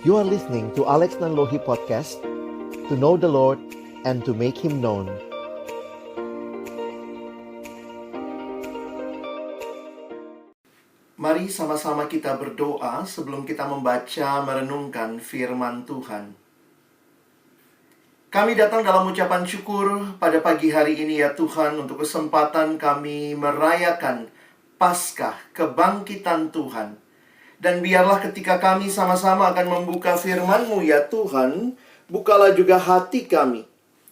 You are listening to Alex Nanlohi Podcast, to know the Lord and to make Him known. Mari sama-sama kita berdoa sebelum kita membaca merenungkan firman Tuhan. Kami datang dalam ucapan syukur pada pagi hari ini ya Tuhan, untuk kesempatan kami merayakan Paskah, kebangkitan Tuhan. Dan biarlah ketika kami sama-sama akan membuka firman-Mu ya Tuhan, bukalah juga hati kami.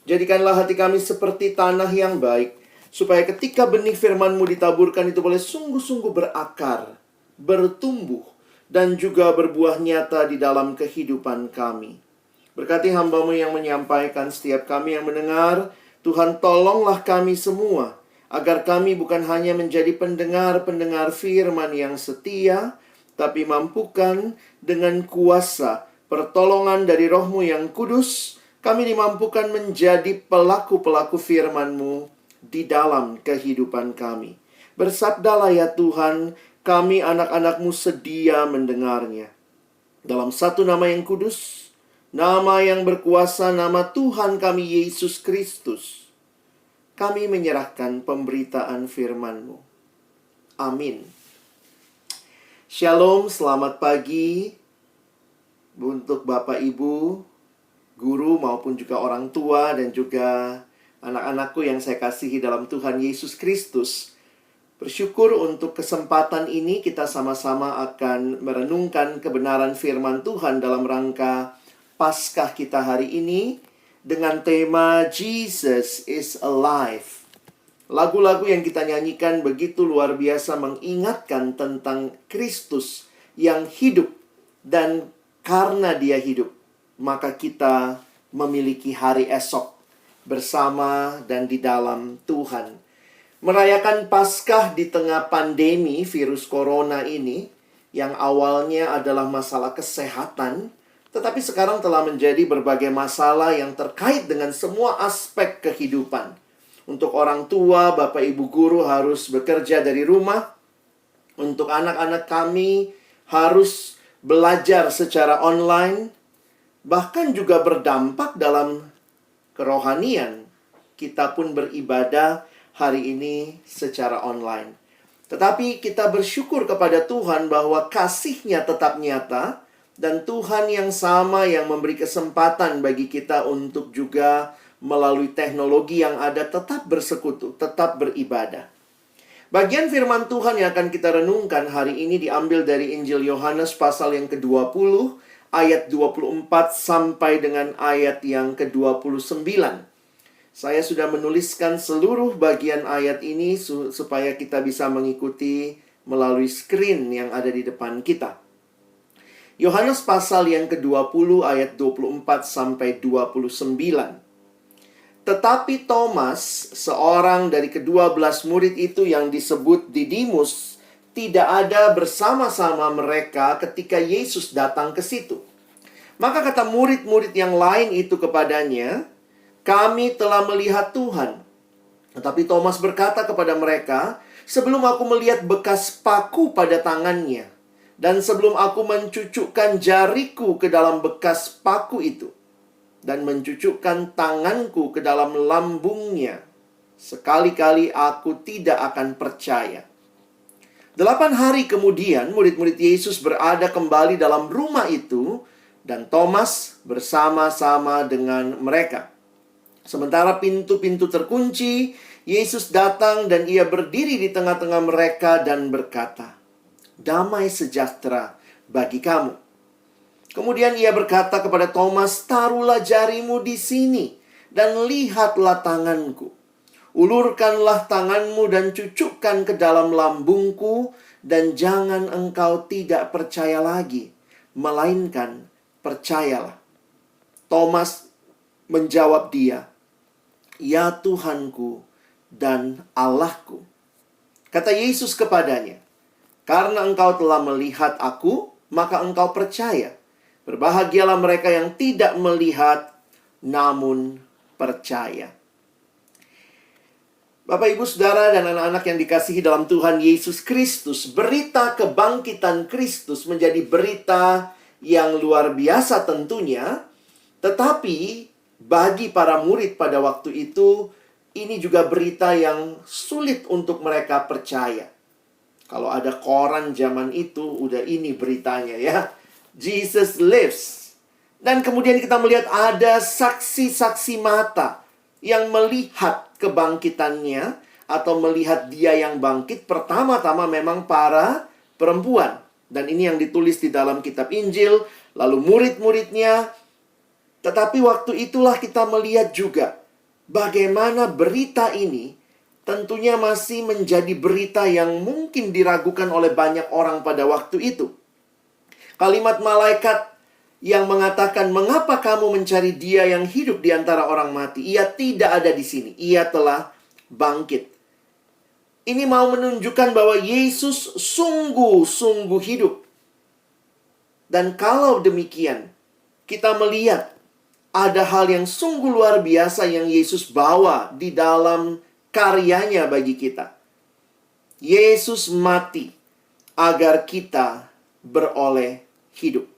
Jadikanlah hati kami seperti tanah yang baik, supaya ketika benih firman-Mu ditaburkan itu boleh sungguh-sungguh berakar, bertumbuh, dan juga berbuah nyata di dalam kehidupan kami. Berkati hamba-Mu yang menyampaikan, setiap kami yang mendengar. Tuhan, tolonglah kami semua, agar kami bukan hanya menjadi pendengar-pendengar firman yang setia, tapi mampukan dengan kuasa pertolongan dari Roh-Mu yang kudus, kami dimampukan menjadi pelaku-pelaku firman-Mu di dalam kehidupan kami. Bersabdalah ya Tuhan, kami anak-anak-Mu sedia mendengarnya. Dalam satu nama yang kudus, nama yang berkuasa, nama Tuhan kami Yesus Kristus, kami menyerahkan pemberitaan firman-Mu. Amin. Shalom, selamat pagi untuk Bapak Ibu, guru maupun juga orang tua dan juga anak-anakku yang saya kasihi dalam Tuhan Yesus Kristus. Bersyukur untuk kesempatan ini kita sama-sama akan merenungkan kebenaran firman Tuhan dalam rangka Paskah kita hari ini dengan tema Jesus is Alive. Lagu-lagu yang kita nyanyikan begitu luar biasa mengingatkan tentang Kristus yang hidup. Dan karena Dia hidup, maka kita memiliki hari esok bersama dan di dalam Tuhan. Merayakan Paskah di tengah pandemi virus corona ini, yang awalnya adalah masalah kesehatan, tetapi sekarang telah menjadi berbagai masalah yang terkait dengan semua aspek kehidupan. Untuk orang tua, Bapak Ibu guru harus bekerja dari rumah. Untuk anak-anak kami harus belajar secara online. Bahkan juga berdampak dalam kerohanian. Kita pun beribadah hari ini secara online. Tetapi kita bersyukur kepada Tuhan bahwa kasih-Nya tetap nyata. Dan Tuhan yang sama yang memberi kesempatan bagi kita untuk juga melalui teknologi yang ada tetap bersekutu, tetap beribadah. Bagian firman Tuhan yang akan kita renungkan hari ini diambil dari Injil Yohanes pasal yang ke-20, ayat 24 sampai dengan ayat yang ke-29. Saya sudah menuliskan seluruh bagian ayat ini supaya kita bisa mengikuti melalui screen yang ada di depan kita. Yohanes pasal yang ke-20 ayat 24 sampai 29. Tetapi Thomas, seorang dari ke-12 murid itu yang disebut Didimus, tidak ada bersama-sama mereka ketika Yesus datang ke situ. Maka kata murid-murid yang lain itu kepadanya, "Kami telah melihat Tuhan." Tetapi Thomas berkata kepada mereka, "Sebelum aku melihat bekas paku pada tangannya, dan sebelum aku mencucukkan jariku ke dalam bekas paku itu, dan mencucukkan tanganku ke dalam lambungnya, sekali-kali aku tidak akan percaya." 8 hari kemudian, murid-murid Yesus berada kembali dalam rumah itu, dan Thomas bersama-sama dengan mereka. Sementara pintu-pintu terkunci, Yesus datang dan Ia berdiri di tengah-tengah mereka dan berkata, "Damai sejahtera bagi kamu." Kemudian Ia berkata kepada Thomas, "Taruhlah jarimu di sini dan lihatlah tanganku. Ulurkanlah tanganmu dan cucukkan ke dalam lambungku, dan jangan engkau tidak percaya lagi, melainkan percayalah." Thomas menjawab dia, "Ya Tuhanku dan Allahku." Kata Yesus kepadanya, "Karena engkau telah melihat aku, maka engkau percaya. Berbahagialah mereka yang tidak melihat, namun percaya." Bapak, Ibu, Saudara, dan anak-anak yang dikasihi dalam Tuhan Yesus Kristus, berita kebangkitan Kristus menjadi berita yang luar biasa tentunya. Tetapi bagi para murid pada waktu itu, ini juga berita yang sulit untuk mereka percaya. Kalau ada koran zaman itu, udah ini beritanya ya. Jesus lives. Dan kemudian kita melihat ada saksi-saksi mata yang melihat kebangkitannya atau melihat dia yang bangkit. Pertama-tama memang para perempuan. Dan ini yang ditulis di dalam kitab Injil. Lalu murid-muridnya. Tetapi waktu itulah kita melihat juga bagaimana berita ini tentunya masih menjadi berita yang mungkin diragukan oleh banyak orang pada waktu itu. Kalimat malaikat yang mengatakan, "Mengapa kamu mencari dia yang hidup di antara orang mati? Ia tidak ada di sini. Ia telah bangkit." Ini mau menunjukkan bahwa Yesus sungguh-sungguh hidup. Dan kalau demikian, kita melihat ada hal yang sungguh luar biasa yang Yesus bawa di dalam karyanya bagi kita. Yesus mati agar kita beroleh hidup.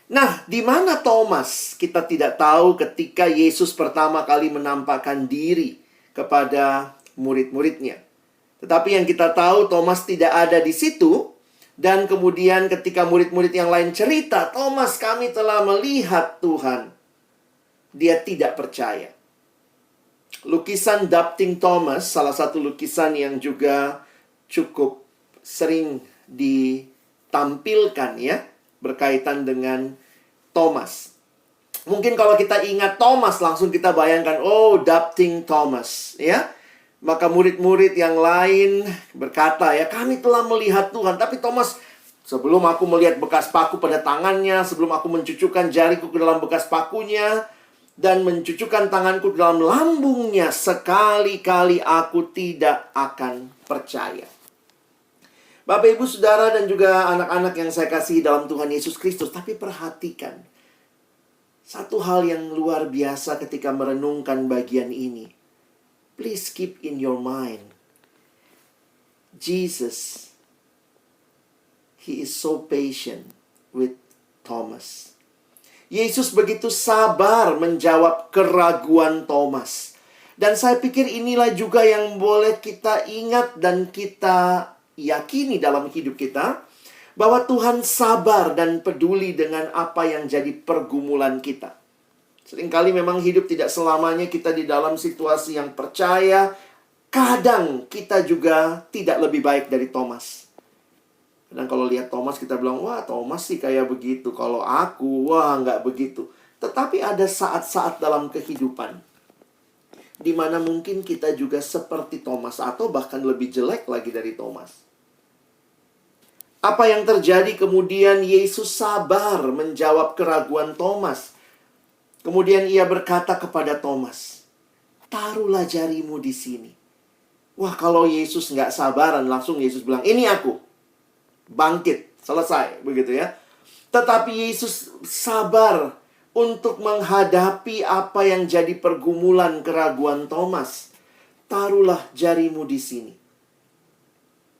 Nah, di mana Thomas? Kita tidak tahu ketika Yesus pertama kali menampakkan diri kepada murid-muridnya. Tetapi yang kita tahu, Thomas tidak ada di situ. Dan kemudian ketika murid-murid yang lain cerita, "Thomas, kami telah melihat Tuhan." Dia tidak percaya. Lukisan Doubting Thomas, salah satu lukisan yang juga cukup sering ditampilkan ya, berkaitan dengan Thomas. Mungkin kalau kita ingat Thomas, langsung kita bayangkan, oh, Doubting Thomas, ya. Maka murid-murid yang lain berkata, ya, "Kami telah melihat Tuhan." Tapi Thomas, "Sebelum aku melihat bekas paku pada tangannya, sebelum aku mencucukkan jariku ke dalam bekas pakunya, dan mencucukkan tanganku ke dalam lambungnya, sekali-kali aku tidak akan percaya." Bapak, Ibu, Saudara, dan juga anak-anak yang saya kasihi dalam Tuhan Yesus Kristus. Tapi perhatikan satu hal yang luar biasa ketika merenungkan bagian ini. Please keep in your mind, Jesus, He is so patient with Thomas. Yesus begitu sabar menjawab keraguan Thomas. Dan saya pikir inilah juga yang boleh kita ingat dan kita yakini dalam hidup kita, bahwa Tuhan sabar dan peduli dengan apa yang jadi pergumulan kita. Seringkali memang hidup tidak selamanya kita di dalam situasi yang percaya. Kadang kita juga tidak lebih baik dari Thomas. Dan kalau lihat Thomas, kita bilang, "Wah, Thomas sih kayak begitu. Kalau aku, wah, nggak begitu." Tetapi ada saat-saat dalam kehidupan di mana mungkin kita juga seperti Thomas, atau bahkan lebih jelek lagi dari Thomas. Apa yang terjadi kemudian? Yesus sabar menjawab keraguan Thomas. Kemudian ia berkata kepada Thomas, "Taruhlah jarimu di sini." Wah, kalau Yesus nggak sabaran, langsung Yesus bilang, "Ini aku." Bangkit, selesai, begitu ya. Tetapi Yesus sabar untuk menghadapi apa yang jadi pergumulan keraguan Thomas. "Taruhlah jarimu di sini.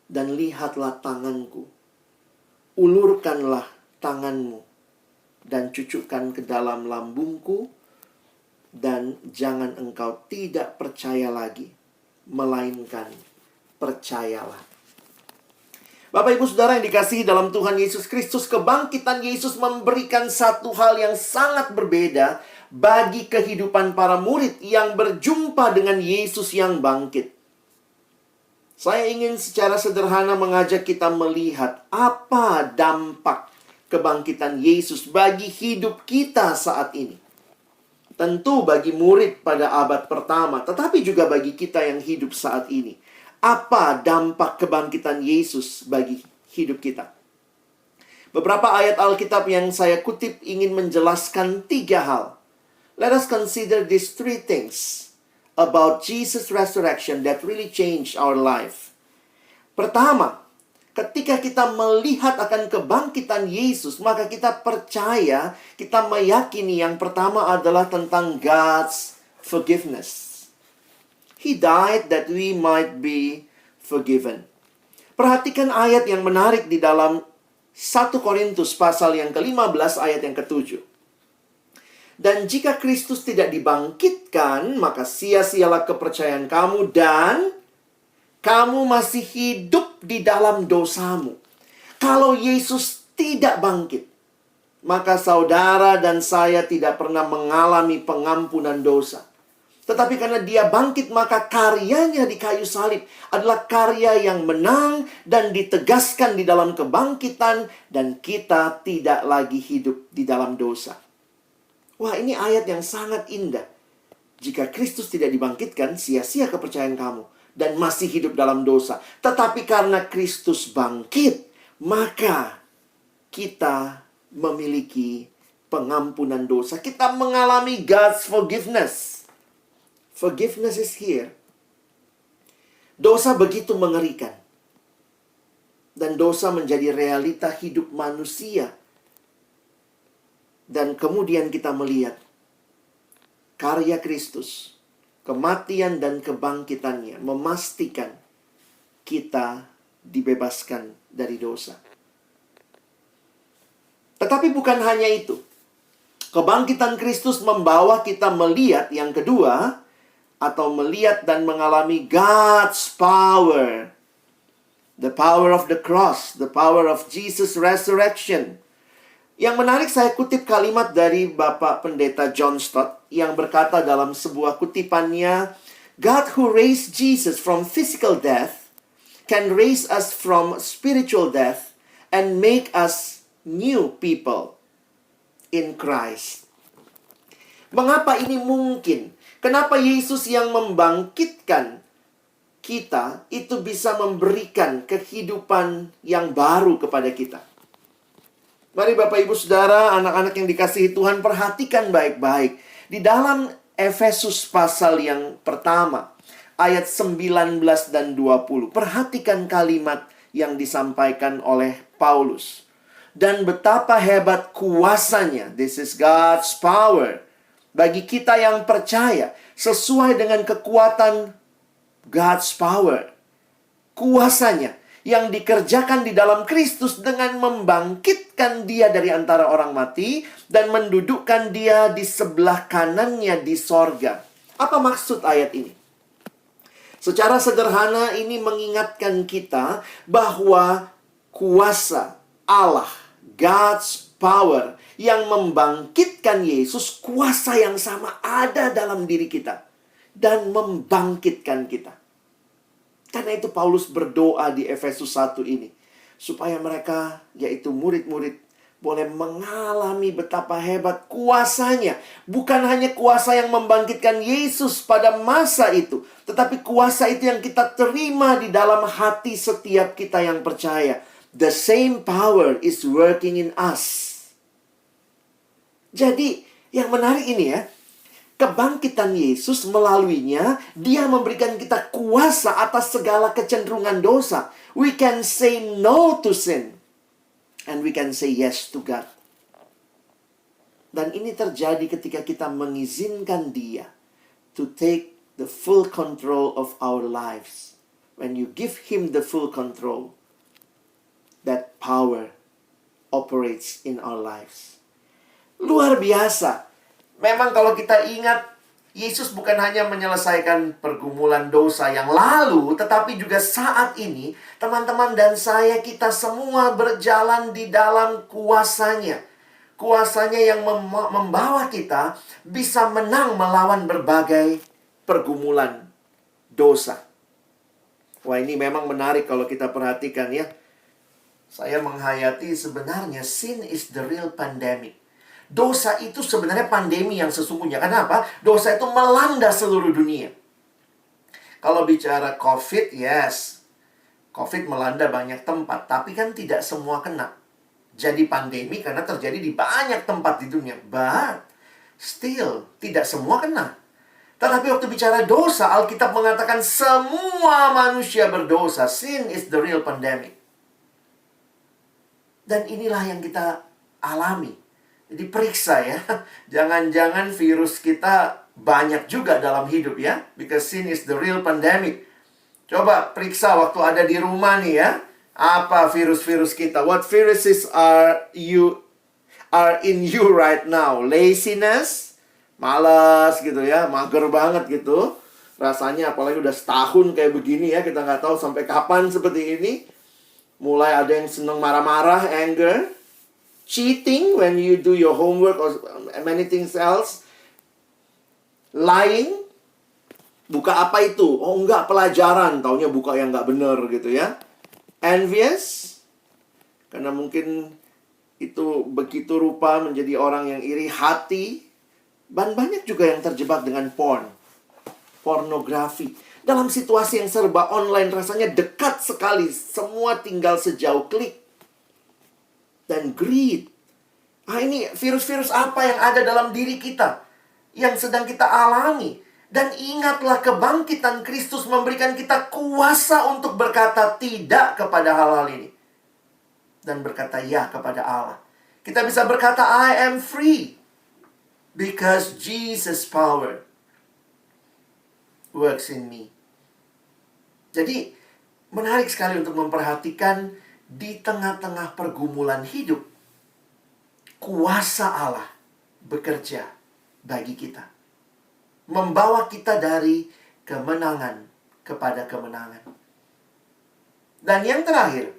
Dan lihatlah tanganku. Ulurkanlah tanganmu. Dan cucukkan ke dalam lambungku. Dan jangan engkau tidak percaya lagi, melainkan percayalah." Bapak, Ibu, Saudara yang dikasihi dalam Tuhan Yesus Kristus, kebangkitan Yesus memberikan satu hal yang sangat berbeda bagi kehidupan para murid yang berjumpa dengan Yesus yang bangkit. Saya ingin secara sederhana mengajak kita melihat apa dampak kebangkitan Yesus bagi hidup kita saat ini. Tentu bagi murid pada abad pertama, tetapi juga bagi kita yang hidup saat ini. Apa dampak kebangkitan Yesus bagi hidup kita? Beberapa ayat Alkitab yang saya kutip ingin menjelaskan 3 hal. Let us consider these 3 things about Jesus' resurrection that really changed our life. Pertama, ketika kita melihat akan kebangkitan Yesus, maka kita percaya, kita meyakini yang pertama adalah tentang God's forgiveness. He died that we might be forgiven. Perhatikan ayat yang menarik di dalam 1 Korintus pasal yang ke-15 ayat yang ke-7. Dan jika Kristus tidak dibangkitkan, maka sia-sialah kepercayaan kamu dan kamu masih hidup di dalam dosamu. Kalau Yesus tidak bangkit, maka saudara dan saya tidak pernah mengalami pengampunan dosa. Tetapi karena dia bangkit, maka karyanya di kayu salib adalah karya yang menang dan ditegaskan di dalam kebangkitan, dan kita tidak lagi hidup di dalam dosa. Wah, ini ayat yang sangat indah. Jika Kristus tidak dibangkitkan, sia-sia kepercayaan kamu dan masih hidup dalam dosa. Tetapi karena Kristus bangkit, maka kita memiliki pengampunan dosa. Kita mengalami God's forgiveness. Forgiveness is here. Dosa begitu mengerikan. Dan dosa menjadi realita hidup manusia. Dan kemudian kita melihat karya Kristus, kematian dan kebangkitannya memastikan kita dibebaskan dari dosa. Tetapi bukan hanya itu. Kebangkitan Kristus membawa kita melihat yang kedua, atau melihat dan mengalami God's power. The power of the cross, the power of Jesus' resurrection. Yang menarik, saya kutip kalimat dari Bapak Pendeta John Stott yang berkata dalam sebuah kutipannya, God who raised Jesus from physical death can raise us from spiritual death and make us new people in Christ. Mengapa ini mungkin? Kenapa Yesus yang membangkitkan kita itu bisa memberikan kehidupan yang baru kepada kita? Mari Bapak Ibu Saudara, anak-anak yang dikasihi Tuhan, perhatikan baik-baik. Di dalam Efesus pasal yang pertama, ayat 19 dan 20. Perhatikan kalimat yang disampaikan oleh Paulus. Dan betapa hebat kuasanya, this is God's power, bagi kita yang percaya, sesuai dengan kekuatan God's power. Kuasanya yang dikerjakan di dalam Kristus dengan membangkitkan dia dari antara orang mati dan mendudukkan dia di sebelah kanannya di sorga. Apa maksud ayat ini? Secara sederhana ini mengingatkan kita bahwa kuasa Allah, God's power, yang membangkitkan Yesus, kuasa yang sama ada dalam diri kita dan membangkitkan kita. Karena itu Paulus berdoa di Efesus 1 ini, supaya mereka, yaitu murid-murid, boleh mengalami betapa hebat kuasanya. Bukan hanya kuasa yang membangkitkan Yesus pada masa itu, tetapi kuasa itu yang kita terima di dalam hati setiap kita yang percaya. The same power is working in us. Jadi, yang menarik ini ya, kebangkitan Yesus melaluinya, dia memberikan kita kuasa atas segala kecenderungan dosa. We can say no to sin, and we can say yes to God. Dan ini terjadi ketika kita mengizinkan dia to take the full control of our lives. When you give him the full control, that power operates in our lives. Luar biasa. Memang kalau kita ingat, Yesus bukan hanya menyelesaikan pergumulan dosa yang lalu, tetapi juga saat ini, teman-teman dan saya, kita semua berjalan di dalam kuasanya. Kuasanya yang membawa kita bisa menang melawan berbagai pergumulan dosa. Wah, ini memang menarik kalau kita perhatikan ya. Saya menghayati sebenarnya sin is the real pandemic. Dosa itu sebenarnya pandemi yang sesungguhnya. Kenapa? Dosa itu melanda seluruh dunia. Kalau bicara COVID, yes. COVID melanda banyak tempat. Tapi kan tidak semua kena. Jadi pandemi karena terjadi di banyak tempat di dunia. But, still, tidak semua kena. Tetapi waktu bicara dosa, Alkitab mengatakan semua manusia berdosa. Sin is the real pandemic. Dan inilah yang kita alami. Jadi periksa ya. Jangan-jangan virus kita banyak juga dalam hidup ya. Because sin is the real pandemic. Coba periksa waktu ada di rumah nih ya. Apa virus-virus kita? What viruses are in you right now? Laziness, malas gitu ya, mager banget gitu. Rasanya apalagi udah setahun kayak begini ya, kita nggak tahu sampai kapan seperti ini. Mulai ada yang seneng marah-marah, anger, cheating when you do your homework or many things else, lying. Buka apa itu? Oh enggak, pelajaran. Taunya buka yang nggak bener gitu ya. Envious, karena mungkin itu begitu rupa menjadi orang yang iri hati. Dan banyak juga yang terjebak dengan pornografi. Dalam situasi yang serba online rasanya dekat sekali. Semua tinggal sejauh klik. Dan greed. Ini virus-virus apa yang ada dalam diri kita yang sedang kita alami. Dan ingatlah, kebangkitan Kristus memberikan kita kuasa untuk berkata tidak kepada hal-hal ini. Dan berkata ya kepada Allah. Kita bisa berkata, I am free. Because Jesus' power works in me. Jadi, menarik sekali untuk memperhatikan di tengah-tengah pergumulan hidup, kuasa Allah bekerja bagi kita. Membawa kita dari kemenangan kepada kemenangan. Dan yang terakhir,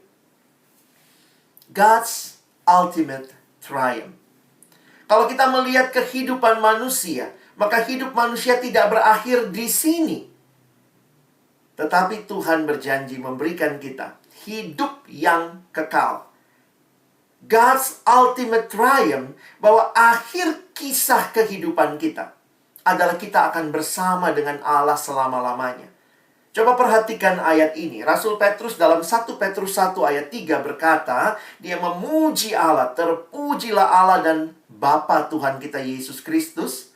God's ultimate triumph. Kalau kita melihat kehidupan manusia, maka hidup manusia tidak berakhir di sini. Tetapi Tuhan berjanji memberikan kita hidup yang kekal. God's ultimate triumph, bahwa akhir kisah kehidupan kita adalah kita akan bersama dengan Allah selama-lamanya. Coba perhatikan ayat ini. Rasul Petrus dalam 1 Petrus 1 ayat 3 berkata, dia memuji Allah, terpujilah Allah dan Bapa Tuhan kita Yesus Kristus,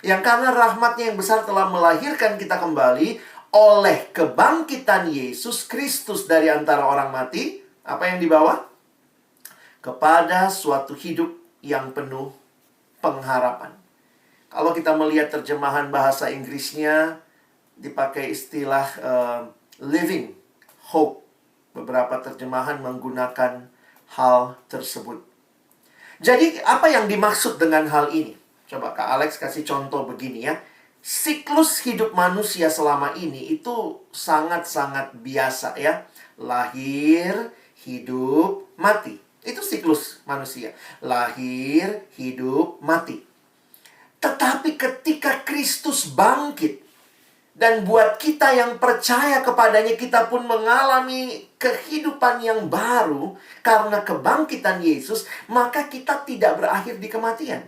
yang karena rahmatnya yang besar telah melahirkan kita kembali oleh kebangkitan Yesus Kristus dari antara orang mati. Apa yang dibawa? Kepada suatu hidup yang penuh pengharapan. Kalau kita melihat terjemahan bahasa Inggrisnya, dipakai istilah living hope. Beberapa terjemahan menggunakan hal tersebut. Jadi, apa yang dimaksud dengan hal ini? Coba Kak Alex kasih contoh begini ya. Siklus hidup manusia selama ini itu sangat-sangat biasa ya. Lahir, hidup, mati. Itu siklus manusia. Lahir, hidup, mati. Tetapi ketika Kristus bangkit, dan buat kita yang percaya kepadanya, kita pun mengalami kehidupan yang baru karena kebangkitan Yesus, maka kita tidak berakhir di kematian.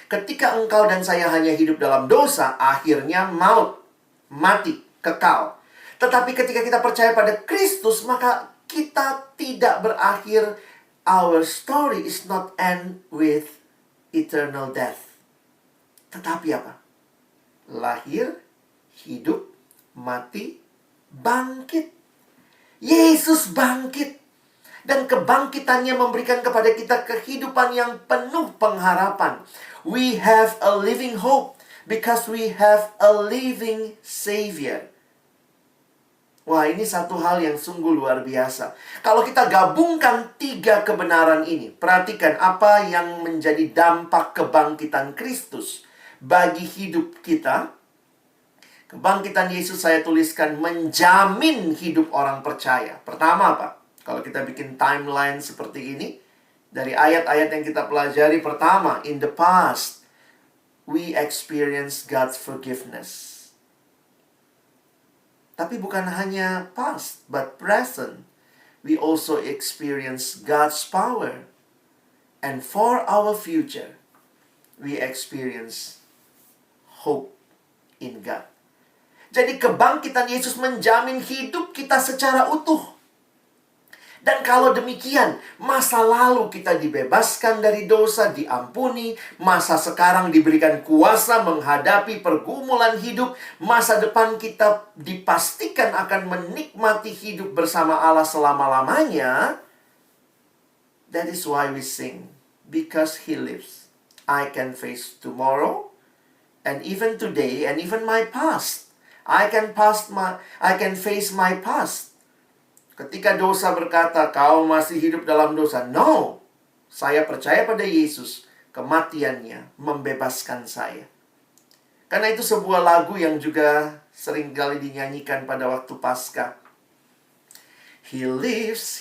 Ketika engkau dan saya hanya hidup dalam dosa, akhirnya maut, mati, kekal. Tetapi ketika kita percaya pada Kristus, maka kita tidak berakhir. Our story is not end with eternal death. Tetapi apa? Lahir, hidup, mati, bangkit. Yesus bangkit. Dan kebangkitannya memberikan kepada kita kehidupan yang penuh pengharapan. We have a living hope because we have a living Savior. Wah, ini satu hal yang sungguh luar biasa. Kalau kita gabungkan 3 kebenaran ini, perhatikan apa yang menjadi dampak kebangkitan Kristus bagi hidup kita. Kebangkitan Yesus saya tuliskan menjamin hidup orang percaya. Pertama apa? Kalau kita bikin timeline seperti ini, dari ayat-ayat yang kita pelajari, pertama, in the past, we experience God's forgiveness. Tapi bukan hanya past, but present. We also experience God's power. And for our future, we experience hope in God. Jadi kebangkitan Yesus menjamin hidup kita secara utuh. Dan kalau demikian, masa lalu kita dibebaskan dari dosa, diampuni. Masa sekarang diberikan kuasa menghadapi pergumulan hidup. Masa depan kita dipastikan akan menikmati hidup bersama Allah selama-lamanya. That is why we sing. Because He lives, I can face tomorrow, and even today, and even my past. I can face my past. Ketika dosa berkata, kau masih hidup dalam dosa. No, saya percaya pada Yesus. Kematiannya membebaskan saya. Karena itu sebuah lagu yang juga sering kali dinyanyikan pada waktu Paskah. He lives,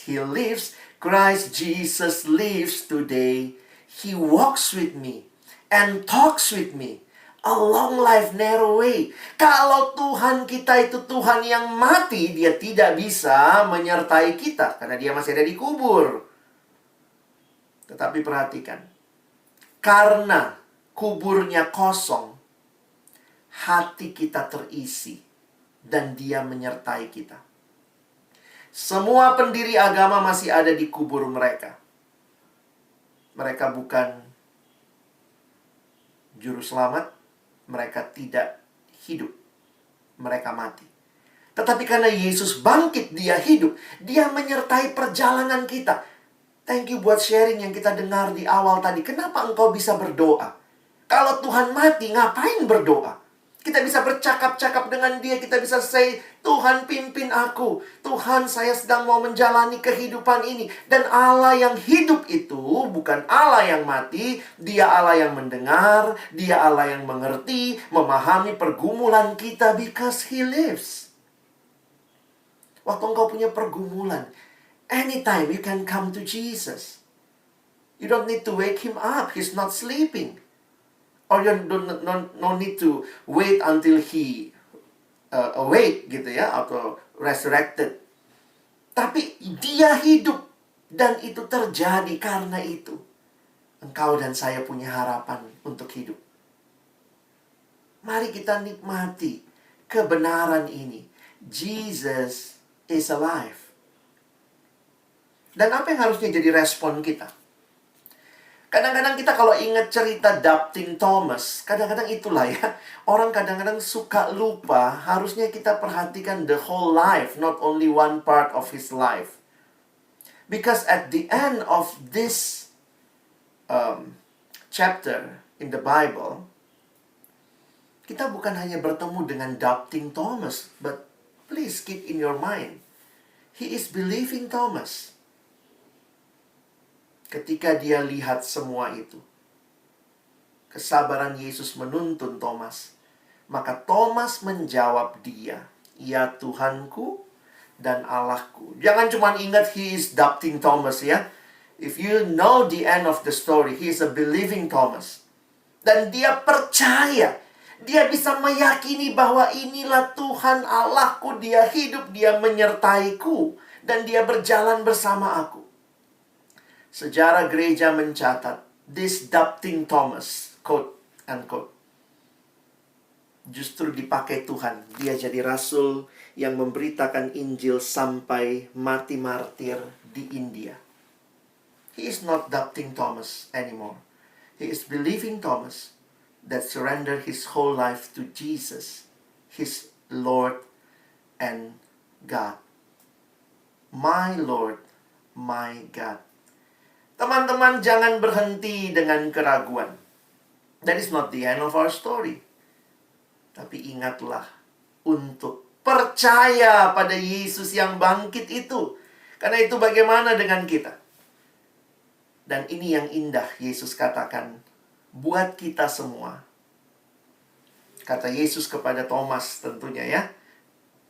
Christ Jesus lives today. He walks with me and talks with me. A long life, narrow way. Kalau Tuhan kita itu Tuhan yang mati, Dia tidak bisa menyertai kita. Karena Dia masih ada di kubur. Tetapi perhatikan. Karena kuburnya kosong, hati kita terisi. Dan Dia menyertai kita. Semua pendiri agama masih ada di kubur mereka. Mereka bukan juru selamat. Mereka tidak hidup. Mereka mati. Tetapi karena Yesus bangkit, Dia hidup. Dia menyertai perjalanan kita. Thank you buat sharing yang kita dengar di awal tadi. Kenapa engkau bisa berdoa? Kalau Tuhan mati, ngapain berdoa? Kita bisa bercakap-cakap dengan Dia. Kita bisa say, Tuhan pimpin aku. Tuhan, saya sedang mau menjalani kehidupan ini. Dan Allah yang hidup itu bukan Allah yang mati. Dia Allah yang mendengar. Dia Allah yang mengerti, memahami pergumulan kita because He lives. Waktu engkau punya pergumulan, anytime you can come to Jesus. You don't need to wake Him up. He's not sleeping. Or you no need to wait until He awake gitu ya, atau resurrected. Tapi Dia hidup. Dan itu terjadi karena itu. Engkau dan saya punya harapan untuk hidup. Mari kita nikmati kebenaran ini. Jesus is alive. Dan apa yang harusnya jadi respon kita? Kadang-kadang kita kalau ingat cerita Doubting Thomas, kadang-kadang itulah ya. Orang kadang-kadang suka lupa, harusnya kita perhatikan the whole life, not only one part of his life. Because at the end of this chapter in the Bible, kita bukan hanya bertemu dengan Doubting Thomas, but please keep in your mind, he is believing Thomas. Ketika dia lihat semua itu, kesabaran Yesus menuntun Thomas. Maka Thomas menjawab Dia, ya Tuhanku dan Allahku. Jangan cuma ingat he is doubting Thomas ya. If you know the end of the story, he is a believing Thomas. Dan dia percaya. Dia bisa meyakini bahwa inilah Tuhan Allahku. Dia hidup, Dia menyertaiku. Dan Dia berjalan bersama aku. Sejarah gereja mencatat, this doubting Thomas, quote unquote, justru dipakai Tuhan. Dia jadi rasul yang memberitakan Injil sampai mati martir di India. He is not doubting Thomas anymore. He is believing Thomas that surrendered his whole life to Jesus, his Lord and God. My Lord, my God. Teman-teman, jangan berhenti dengan keraguan. That is not the end of our story. Tapi ingatlah untuk percaya pada Yesus yang bangkit itu. Karena itu bagaimana dengan kita? Dan ini yang indah Yesus katakan buat kita semua. Kata Yesus kepada Thomas tentunya ya.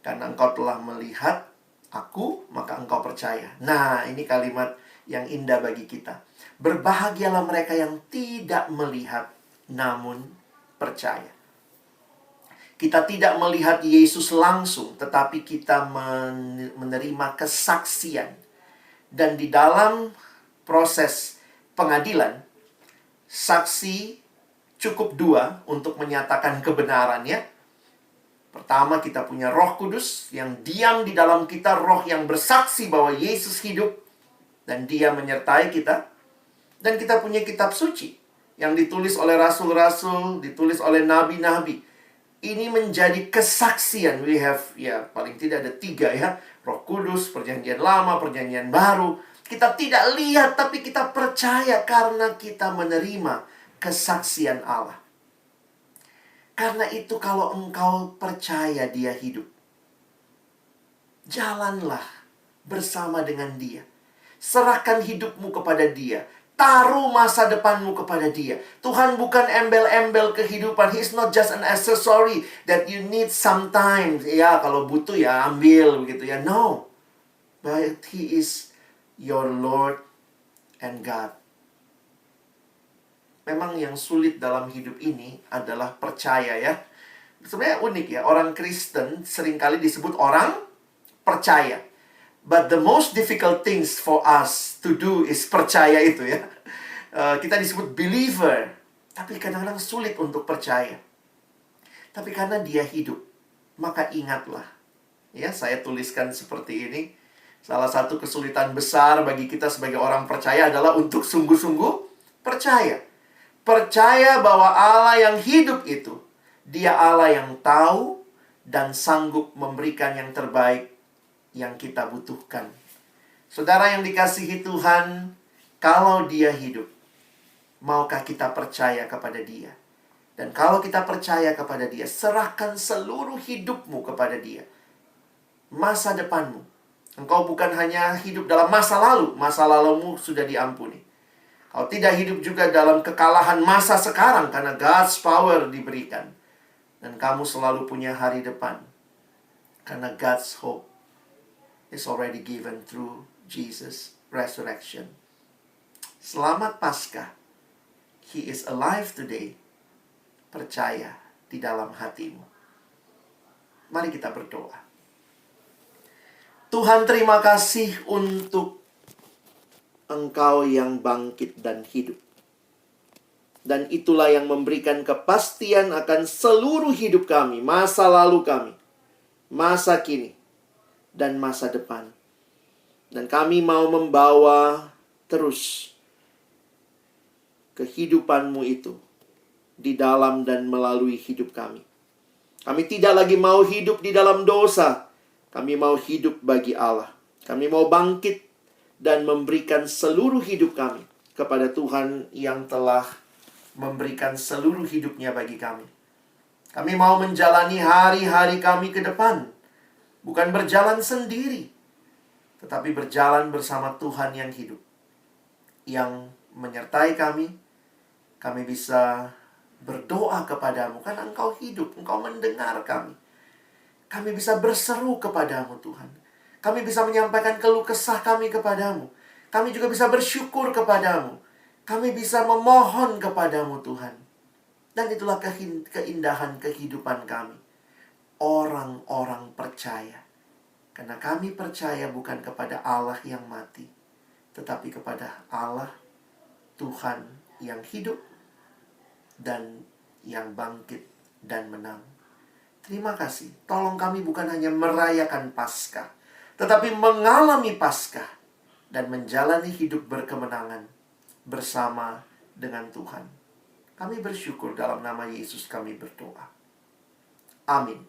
Karena engkau telah melihat aku, maka engkau percaya. Nah, ini kalimat yang indah bagi kita. Berbahagialah mereka yang tidak melihat, namun percaya. Kita tidak melihat Yesus langsung, tetapi kita menerima kesaksian. Dan di dalam proses pengadilan, saksi cukup dua untuk menyatakan kebenarannya. Pertama, kita punya Roh Kudus yang diam di dalam kita, roh yang bersaksi bahwa Yesus hidup. Dan Dia menyertai kita. Dan kita punya kitab suci yang ditulis oleh rasul-rasul, ditulis oleh nabi-nabi. Ini menjadi kesaksian. We have, ya paling tidak ada 3 ya. Roh Kudus, perjanjian lama, perjanjian baru. Kita tidak lihat, tapi kita percaya karena kita menerima kesaksian Allah. Karena itu kalau engkau percaya Dia hidup, jalanlah bersama dengan Dia. Serahkan hidupmu kepada Dia. Taruh masa depanmu kepada Dia. Tuhan bukan embel-embel kehidupan. He is not just an accessory that you need sometimes. Ya, kalau butuh ya ambil begitu ya. No. But He is your Lord and God. Memang yang sulit dalam hidup ini adalah percaya ya. Sebenarnya unik ya. Orang Kristen seringkali disebut orang percaya. But the most difficult things for us to do is percaya itu ya. Kita disebut believer. Tapi kadang-kadang sulit untuk percaya. Tapi karena Dia hidup, maka ingatlah. Ya, saya tuliskan seperti ini. Salah satu kesulitan besar bagi kita sebagai orang percaya adalah untuk sungguh-sungguh percaya. Percaya bahwa Allah yang hidup itu, Dia Allah yang tahu dan sanggup memberikan yang terbaik yang kita butuhkan. Saudara yang dikasihi Tuhan, kalau Dia hidup, maukah kita percaya kepada Dia? Dan kalau kita percaya kepada Dia, serahkan seluruh hidupmu kepada Dia. Masa depanmu. Engkau bukan hanya hidup dalam masa lalumu sudah diampuni. Kau tidak hidup juga dalam kekalahan masa sekarang, karena God's power diberikan. Dan kamu selalu punya hari depan, karena God's hope is already given through Jesus' resurrection. Selamat Paskah. He is alive today. Percaya di dalam hatimu. Mari kita berdoa. Tuhan, terima kasih untuk Engkau yang bangkit dan hidup. Dan itulah yang memberikan kepastian akan seluruh hidup kami, masa lalu kami, masa kini, dan masa depan. Dan kami mau membawa terus kehidupan-Mu itu di dalam dan melalui hidup kami. Kami tidak lagi mau hidup di dalam dosa. Kami mau hidup bagi Allah. Kami mau bangkit dan memberikan seluruh hidup kami kepada Tuhan yang telah memberikan seluruh hidupnya bagi kami. Kami mau menjalani hari-hari kami ke depan. Bukan berjalan sendiri, tetapi berjalan bersama Tuhan yang hidup, yang menyertai kami. Kami bisa berdoa kepadamu, karena Engkau hidup, Engkau mendengar kami. Kami bisa berseru kepadamu, Tuhan. Kami bisa menyampaikan keluh kesah kami kepadamu. Kami juga bisa bersyukur kepadamu. Kami bisa memohon kepadamu, Tuhan. Dan itulah keindahan kehidupan kami. Orang-orang percaya. Karena kami percaya bukan kepada Allah yang mati, tetapi kepada Allah, Tuhan yang hidup dan yang bangkit dan menang. Terima kasih. Tolong kami bukan hanya merayakan Paskah, tetapi mengalami Paskah dan menjalani hidup berkemenangan bersama dengan Tuhan. Kami bersyukur, dalam nama Yesus kami berdoa. Amin.